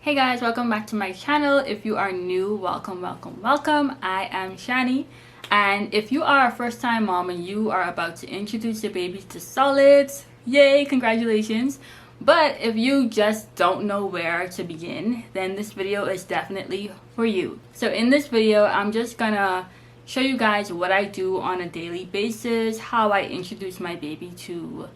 Hey guys, welcome back to my channel. If you are new, welcome. I am Shannie, and if you are a first time mom and you are about to introduce your baby to solids, yay, congratulations. But if you just don't know where to begin, then this video is definitely for you. So in this video, I'm just gonna show you guys what I do on a daily basis, how I introduce my baby to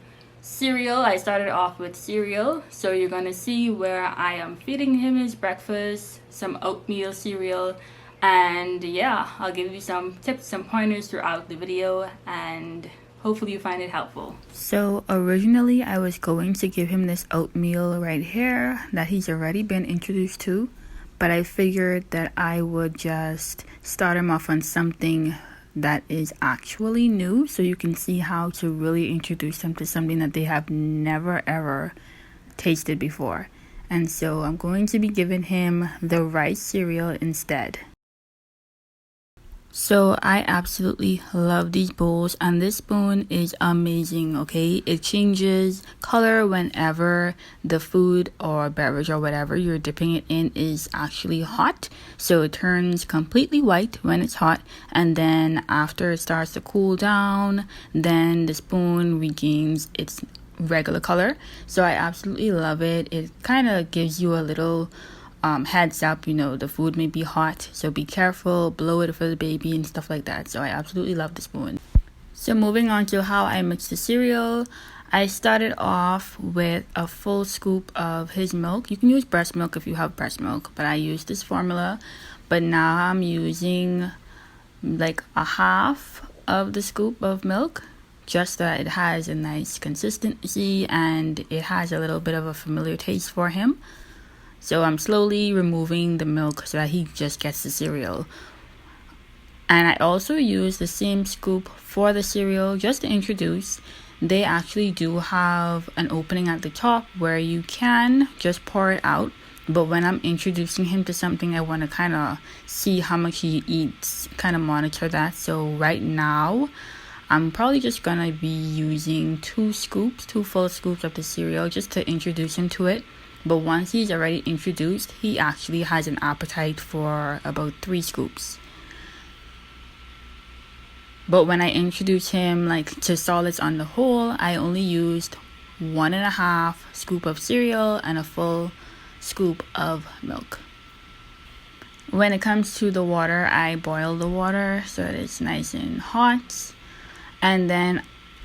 cereal. I started off with cereal, so you're gonna see where I am feeding him his breakfast, some oatmeal cereal, and yeah, I'll give you some tips, some pointers throughout the video, and hopefully you find it helpful. So originally I was going to give him this oatmeal right here that he's already been introduced to, but I figured that I would just start him off on something that is actually new, so you can see how to really introduce them to something that they have never ever tasted before. And so I'm going to be giving him the rice cereal instead. So I absolutely love these bowls, and this spoon is amazing. Okay, it changes color whenever the food or beverage or whatever you're dipping it in is actually hot. So it turns completely white when it's hot, and then after it starts to cool down, then the spoon regains its regular color. So I absolutely love it. It kind of gives you a little heads up, the food may be hot, so be careful, blow it for the baby and stuff like that. So I absolutely love the spoon. So moving on to how I mix the cereal, I started off with a full scoop of his milk. You can use breast milk if you have breast milk, but I use this formula. But now I'm using like a half of the scoop of milk, just so that it has a nice consistency and it has a little bit of a familiar taste for him. So I'm slowly removing the milk so that he just gets the cereal. And I also use the same scoop for the cereal just to introduce. They actually do have an opening at the top where you can just pour it out. But when I'm introducing him to something, I want to kind of see how much he eats, kind of monitor that. So right now, I'm probably just going to be using two full scoops of the cereal just to introduce him to it. But once he's already introduced, he actually has an appetite for about 3 scoops. But when I introduce him to solids on the whole, I only used 1.5 scoop of cereal and a full scoop of milk. When it comes to the water, I boil the water so that it's nice and hot. And then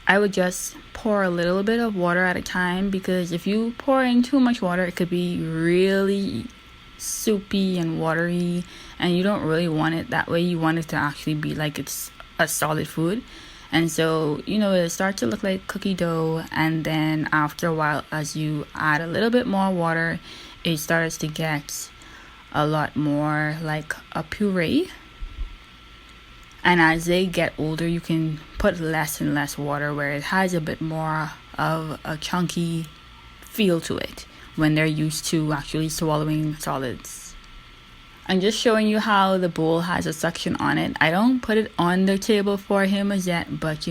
I would just pour a little bit of water at a time, because if you pour in too much water, it could be really soupy and watery, and you don't really want it that way. You want it to actually be like it's a solid food. And so, it'll start to look like cookie dough, and then after a while, as you add a little bit more water, it starts to get a lot more like a puree. And as they get older, you can put less and less water where it has a bit more of a chunky feel to it when they're used to actually swallowing solids. I'm just showing you how the bowl has a suction on it. I don't put it on the table for him as yet, but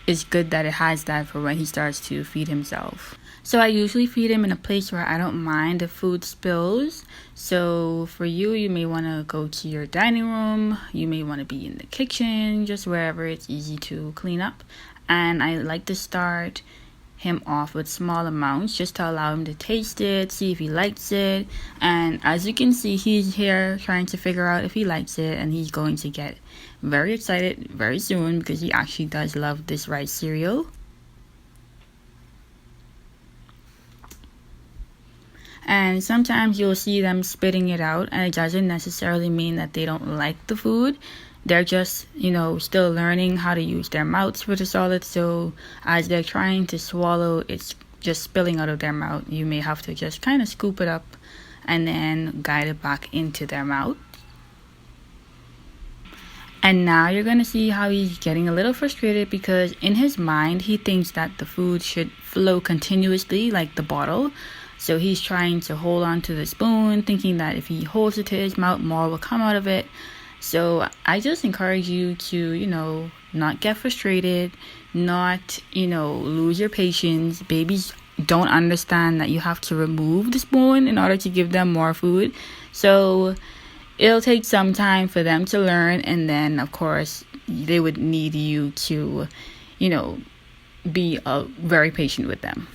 it's good that it has that for when he starts to feed himself. So I usually feed him in a place where I don't mind if food spills. So for you, you may want to go to your dining room. You may want to be in the kitchen, just wherever it's easy to clean up. And I like to start him off with small amounts just to allow him to taste it, see if he likes it. And as you can see, he's here trying to figure out if he likes it, and he's going to get very excited very soon because he actually does love this rice cereal. And sometimes you'll see them spitting it out, and it doesn't necessarily mean that they don't like the food. They're just, still learning how to use their mouths for the solids. So as they're trying to swallow, it's just spilling out of their mouth. You may have to just kind of scoop it up and then guide it back into their mouth. And now you're going to see how he's getting a little frustrated, because in his mind, he thinks that the food should flow continuously like the bottle. So he's trying to hold on to the spoon, thinking that if he holds it to his mouth, more will come out of it. So I just encourage you to, not get frustrated, not, lose your patience. Babies don't understand that you have to remove the spoon in order to give them more food. So it'll take some time for them to learn, and then of course they would need you to, be very patient with them.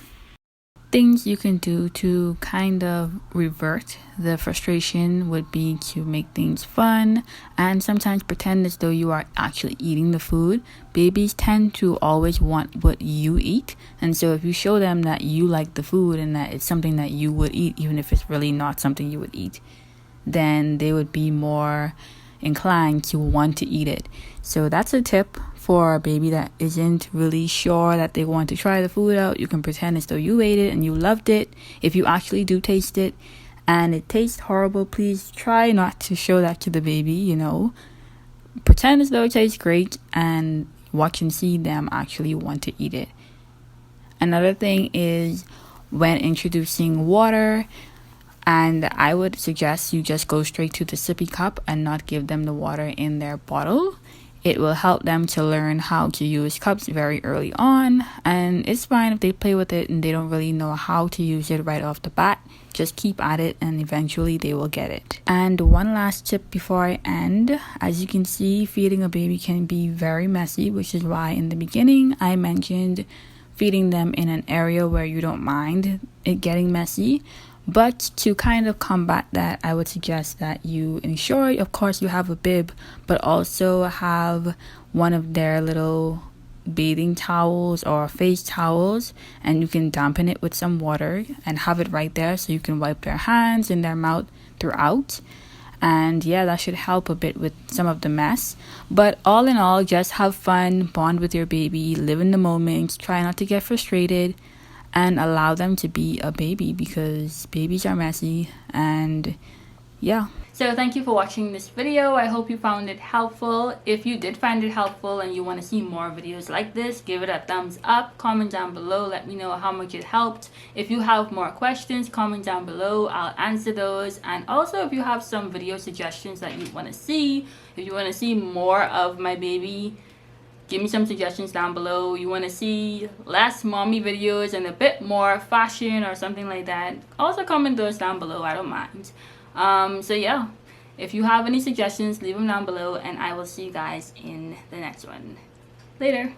Things you can do to kind of revert the frustration would be to make things fun and sometimes pretend as though you are actually eating the food. Babies tend to always want what you eat, and so if you show them that you like the food and that it's something that you would eat, even if it's really not something you would eat, then they would be more inclined to want to eat it. So that's a tip for a baby that isn't really sure that they want to try the food out. You can pretend as though you ate it and you loved it. If you actually do taste it and it tastes horrible, please try not to show that to the baby. Pretend as though it tastes great and watch and see them actually want to eat it. Another thing is when introducing water, and I would suggest you just go straight to the sippy cup and not give them the water in their bottle. It will help them to learn how to use cups very early on, and it's fine if they play with it and they don't really know how to use it right off the bat. Just keep at it and eventually they will get it. And one last tip before I end. As you can see, feeding a baby can be very messy, which is why in the beginning I mentioned feeding them in an area where you don't mind it getting messy. But to kind of combat that, I would suggest that you ensure, of course, you have a bib, but also have one of their little bathing towels or face towels, and you can dampen it with some water and have it right there so you can wipe their hands and their mouth throughout. And yeah, that should help a bit with some of the mess. But all in all, just have fun, bond with your baby, live in the moment, try not to get frustrated, and allow them to be a baby, because babies are messy. And yeah. So thank you for watching this video. I hope you found it helpful. If you did find it helpful and you want to see more videos like this, give it a thumbs up, comment down below, let me know how much it helped. If you have more questions, comment down below, I'll answer those. And also, if you have some video suggestions that you want to see, if you want to see more of my baby, give me some suggestions down below. You want to see less mommy videos and a bit more fashion or something like that, also comment those down below. I don't mind. So yeah, if you have any suggestions, leave them down below, and I will see you guys in the next one. Later.